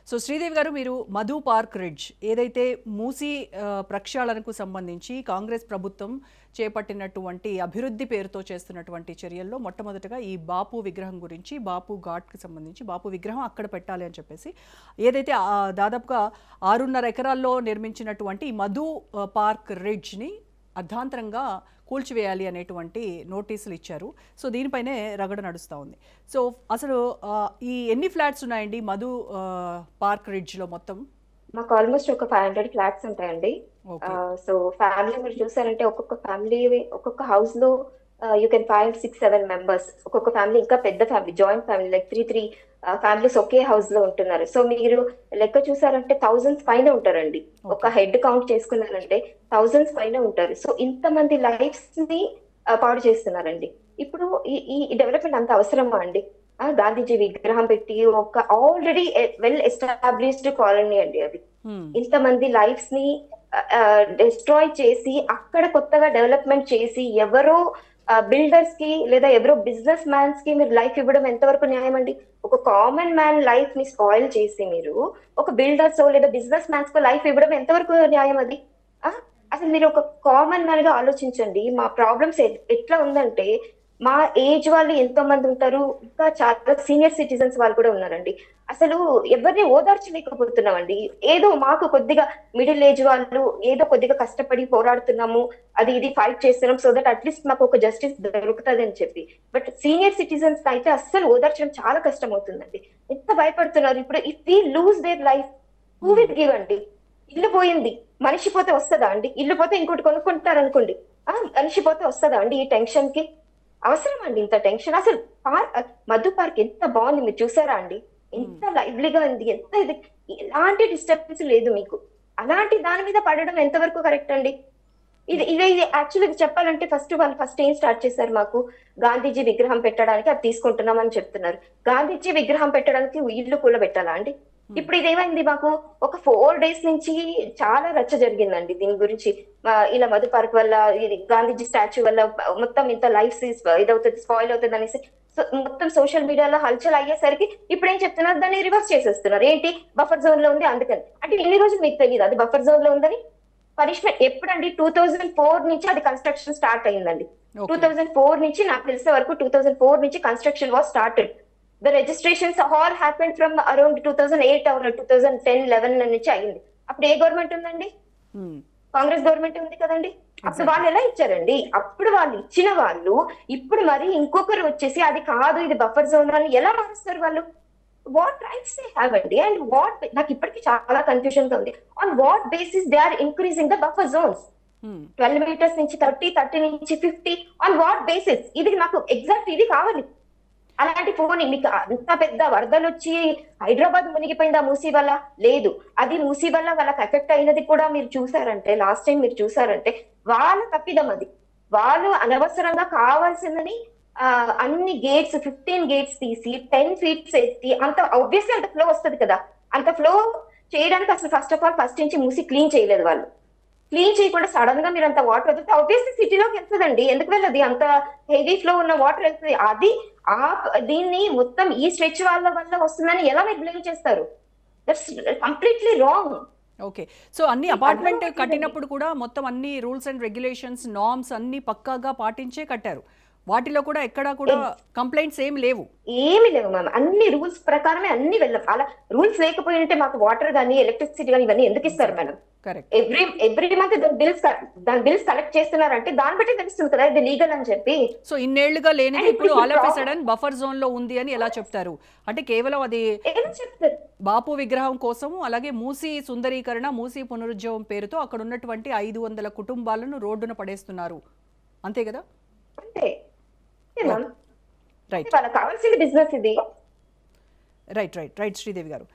So Sridevi గారు, మీరు Madhu park ridge ఏదైతే మూసీ ప్రక్షాళనకు సంబంధించి కాంగ్రెస్ ప్రభుత్వం చేపట్టినటువంటి అభివృద్ధి పేరుతో చేస్తున్నటువంటి చర్యల్లో మొట్టమొదటగా ఈ బాపు విగ్రహం గురించి, బాపు ఘాట్కి సంబంధించి బాపు విగ్రహం అక్కడ పెట్టాలి అని చెప్పేసి ఏదైతే దాదాపుగా 6.5 ఎకరాల్లో నిర్మించినటువంటి ఈ మధు పార్క్ రిడ్జ్ని అర్ధాంతరంగా కూల్చివేయాలి అనేటువంటి నోటీసులు ఇచ్చారు. సో దీనిపైనే రగడ నడుస్తూ ఉంది. సో అసలు ఈ ఎన్ని ఫ్లాట్స్ ఉన్నాయండి మధు పార్క్ రిడ్జ్లో మొత్తం? మాకు ఆల్మోస్ట్ ఒక 500 ఫ్లాట్స్ ఉంటాయండి. సో ఫ్యామిలీ మీరు చూసారంటే ఒక్కొక్క ఫ్యామిలీ ఒక్కొక్క హౌస్ లో యూ కెన్ ఫైండ్ 6-7 మెంబర్స్. ఒక్కొక్క ఫ్యామిలీ ఇంకా పెద్ద family, joint family, like 3 families ఒకే హౌస్ లో ఉంటున్నారు. సో మీరు లెక్క చూసారంటే థౌజండ్స్ పైన ఉంటారండి. ఒక హెడ్ కౌంట్ చేసుకున్నారంటే థౌజండ్స్ పైన ఉంటారు. సో ఇంతమంది లైఫ్స్ ని పాడు చేస్తున్నారండి. ఇప్పుడు ఈ డెవలప్మెంట్ అంత అవసరమా అండి? గాంధీజీ విగ్రహం పెట్టి ఒక ఆల్రెడీ వెల్ ఎస్టాబ్లిష్డ్ కాలనీ అండి అది. ఇంతమంది లైఫ్స్ ని డిస్ట్రాయ్ చేసి అక్కడ కొత్తగా డెవలప్మెంట్ చేసి ఎవరో బిల్డర్స్ కి లేదా ఎవరో బిజినెస్ మ్యాన్స్ కి మీరు లైఫ్ ఇవ్వడం ఎంతవరకు న్యాయం అండి? ఒక కామన్ మ్యాన్ లైఫ్ ని స్పాయిల్ చేసి మీరు ఒక బిల్డర్స్ లేదా బిజినెస్ మ్యాన్స్ కు లైఫ్ ఇవ్వడం ఎంతవరకు న్యాయం అది? అసలు మీరు ఒక కామన్ మ్యాన్ గా ఆలోచించండి. మా ప్రాబ్లమ్స్ ఎట్లా ఉందంటే, మా ఏజ్ వాళ్ళు ఎంతో మంది ఉంటారు, ఇంకా చాలా సీనియర్ సిటిజన్స్ వాళ్ళు కూడా ఉన్నారండి. అసలు ఎవరిని ఓదార్చలేకపోతున్నామండి. ఏదో మాకు కొద్దిగా మిడిల్ ఏజ్ వాళ్ళు ఏదో కొద్దిగా కష్టపడి పోరాడుతున్నాము, అది ఇది ఫైట్ చేస్తున్నాం, సో దట్ అట్లీస్ట్ మాకు ఒక జస్టిస్ దొరుకుతుంది అని చెప్పి. బట్ సీనియర్ సిటిజన్స్ అయితే అస్సలు ఓదార్చడం చాలా కష్టం అవుతుందండి. ఎంత భయపడుతున్నారు. ఇప్పుడు if we lose their life, who will give అండి? ఇల్లు పోయింది, మనిషి పోతే వస్తుందా అండి? ఇల్లు పోతే ఇంకోటి కొనుక్కుంటారు అనుకోండి, మనిషి పోతే వస్తుందా అండి ఈ టెన్షన్ కి? అవసరం అండి ఇంత టెన్షన్? అసలు మధు పార్క్ ఎంత బాగుంది, మీరు చూసారా అండి? ఎంత లైవ్లీగా ఉంది, ఎంత ఇది, ఎలాంటి డిస్టర్బెన్స్ లేదు మీకు. అలాంటి దాని మీద పడడం ఎంతవరకు కరెక్ట్ అండి? ఇది యాక్చువల్లీ చెప్పాలంటే వాళ్ళు ఫస్ట్ ఏం స్టార్ట్ చేశారు? మాకు గాంధీజీ విగ్రహం పెట్టడానికి అది తీసుకుంటున్నాం అని చెప్తున్నారు. గాంధీజీ విగ్రహం పెట్టడానికి ఇల్లు కూలబెట్టాలా అండి? ఇప్పుడు ఇదేమైంది? మాకు ఒక 4 days నుంచి చాలా రచ్చ జరిగిందండి దీని గురించి. ఇలా మధు పార్క్ వల్ల, ఇది గాంధీజీ స్టాచ్యూ వల్ల మొత్తం ఇంత లైఫ్ ఇదవుతుంది, స్పాయిల్ అవుతుంది అనేసి మొత్తం సోషల్ మీడియాలో హల్చల్ అయ్యేసరికి ఇప్పుడు ఏం చెప్తున్నారు? దాన్ని రివర్స్ చేసేస్తున్నారు. ఏంటి? బఫర్ జోన్ లో ఉంది అందుకని. అంటే ఇన్ని రోజులు మీకు తెలియదు అది బఫర్ జోన్ లో ఉందని? పనిష్మెంట్ ఎప్పుడండి? 2004 నుంచి అది కన్స్ట్రక్షన్ స్టార్ట్ అయిందండి. 2004 నుంచి నాకు తెలిసే వరకు 2004 నుంచి construction was started. The registrations all happened from around 2008 or 2010-11 నుంచి అయింది. అప్పుడు ఏ గవర్నమెంట్ ఉందండి? కాంగ్రెస్ గవర్నమెంట్ ఉంది కదండి. అప్పుడు వాళ్ళు ఎలా ఇచ్చారండి? అప్పుడు వాళ్ళు ఇచ్చిన వాళ్ళు ఇప్పుడు మరి ఇంకొకరు వచ్చేసి అది కాదు, ఇది బఫర్ జోన్ అని ఎలా మారుస్తారు వాళ్ళు? వాట్ రైట్స్ దే హ్యావ్ అండి? అండ్ వాట్, నాకు ఇప్పటికీ చాలా కన్ఫ్యూజన్ గా ఉంది. On what basis they are increasing the buffer zones? 12 meters నుంచి 30 నుంచి 50 ఆన్ వాట్ బేసిస్? ఇది నాకు ఎగ్జాక్ట్ ఇది కావాలి. అలాంటి పోనీ మీకు అంత పెద్ద వరదలు వచ్చి హైదరాబాద్ మునిగిపోయిందా మూసీ వల్ల? లేదు. అది మూసీ వల్ల వాళ్ళకి ఎఫెక్ట్ అయినది కూడా మీరు చూసారంటే, లాస్ట్ టైం మీరు చూసారంటే వాళ్ళ తప్పిదం అది. వాళ్ళు అనవసరంగా కావాల్సిందని అన్ని గేట్స్ 15 గేట్స్ తీసి 10 feet ఎత్తి, అంత ఆబ్వియస్లీ అంత ఫ్లో వస్తుంది కదా. అంత ఫ్లో చేయడానికి అసలు ఫస్ట్ నుంచి మూసీ క్లీన్ చేయలేదు వాళ్ళు. క్లీన్ చేయకుండా సడన్ గా మీరు అంత వాటర్ వదిలితే ఆబ్వియస్లీ సిటీలోకి వెళ్తుందండి. ఎందుకు వెళ్ళదు? అంత హెవీ ఫ్లో ఉన్న వాటర్ వెళ్తుంది. అది దీన్ని మొత్తం ఈ స్ట్రెచ్ వాళ్ళ వల్ల వస్తుందని ఎలా మీరు బ్లేమ్ చేస్తారు? That's completely wrong. Okay. So అన్ని అపార్ట్మెంట్ కట్టినప్పుడు కూడా మొత్తం అన్ని రూల్స్ అండ్ రెగ్యులేషన్స్, నార్మ్స్ అన్ని పక్కాగా పాటించే కట్టారు. వాటిలో కూడా ఎక్కడా కూడా కంప్లైంట్స్ ఏమి లేవు మ్యామ్. అన్ని రూల్స్ ప్రకారమే అన్ని వెళ్ళాం. అలా రూల్స్ లేకపోయి ఉంటే మాకు వాటర్ కానీ ఎలక్ట్రిసిటీ కానీ ఇవన్నీ ఎందుకు ఇస్తారు మేడం? ఎవ్రీ మంత్ దాని బిల్స్ కలెక్ట్ చేస్తున్నారంటే దాన్ని బట్టి తెలుస్తుంది కదా ఇది లీగల్ అని చెప్పి. సో ఇన్నేళ్లుగా లేనిది ఇప్పుడు all of a sudden buffer zone లో ఉంది అని ఎలా చెప్తారు? అంటే కేవలం అది బాపు విగ్రహం కోసం, అలాగే మూసీ సుందరీకరణ, మూసీ పునరుజ్జీవం పేరుతో అక్కడ ఉన్నటువంటి 500 కుటుంబాలను రోడ్డున పడేస్తున్నారు, అంతే కదా? అంతే. రైట్, వాళ్ళకి కావాల్సిన బిజినెస్ ఇది. రైట్ శ్రీదేవి గారు.